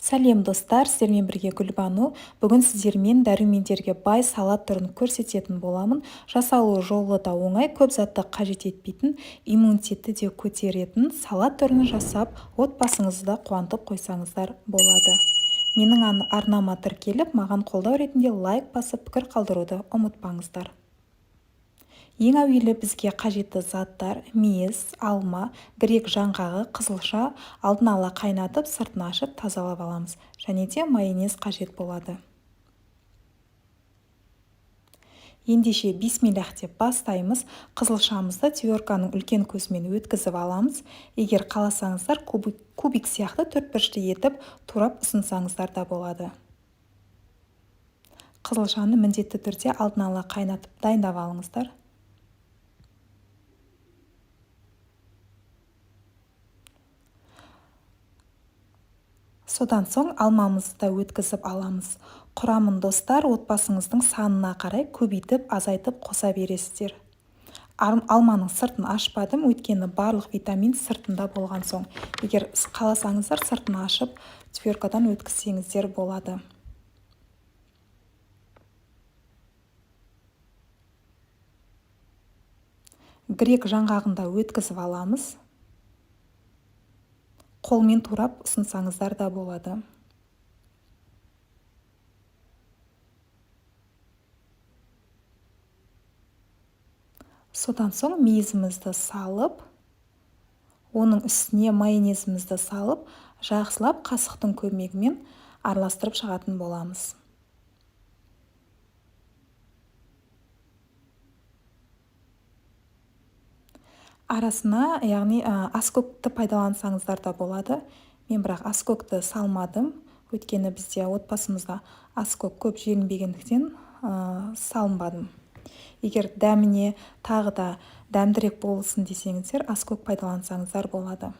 Сәлем достар, сіздермен бірге Гүлбану. Бүгін сіздермен дәрумендерге бай салат түрін көрсететін боламын. Жасалу жолы да оңай, көп затты қажет етпейтін, иммунитетті де көтеретін салат түрін жасап, отбасыңызды да қуантып қойсаңыздар болады. Менің арнама тіркеліп, маған қолдау ретінде лайк басып, пікір қалдыруды ұмытпаңыздар. Ең әуелі бізге қажетті заттар: мейіз, алма, грек жаңғағы, қызылша алдын ала қайнатып, сыртын ашып тазалап аламыз. Және де майонез қажет болады. Ендеше бисмиллах деп бастаймыз. Қызылшамызды тверканың үлкен көзімен өткізіп аламыз. Егер қаласаңыздар, кубик сияқты төртбұрышты етіп турап ұсынсаңыздар да болады. Қызылшаны міндетті түрде алдын ала қайнатып дайындап алыңыздар. Содан соң алмамызды өткізіп аламыз. Құрамын достар отбасыңыздың санына қарай көбейтіп, азайтып қоса бересіздер. Алманың сыртын ашпадым, өйткені барлық витамин сыртында болған соң. Егер қаласаңыздар, сыртын ашып, тверкадан өткізсеңіздер болады. Грек жаңғағында өткізіп аламыз. Қолмен турап ұсынсаңыздар да болады. Содан соң мейізімізді салып, оның үстіне майонезімізді салып, жақсылап қасықтың көмегімен араластырып шығатын боламыз. Арасына, яғни аскөкті пайдалансаңыздар да болады. Мен бірақ аскөкті салмадым, өйткені бізде отбасымызда аскөк көп желінбегендіктен салынбадым. Егер дәміне тағы да дәмдірек болсын десеңіздер, аскөк пайдалансаңыздар болады.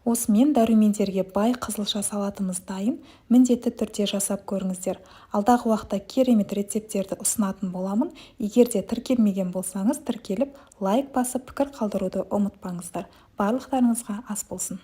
Осымен дәрумендерге бай қызылша салатымыз дайын. Міндетті түрде жасап көріңіздер. Алдағы уақытта керемет рецепттерді ұсынатын боламын. Егер де тіркелмеген болсаңыз, тіркеліп, лайк басып, пікір қалдыруды ұмытпаңыздар. Барлықтарыңызға ас болсын.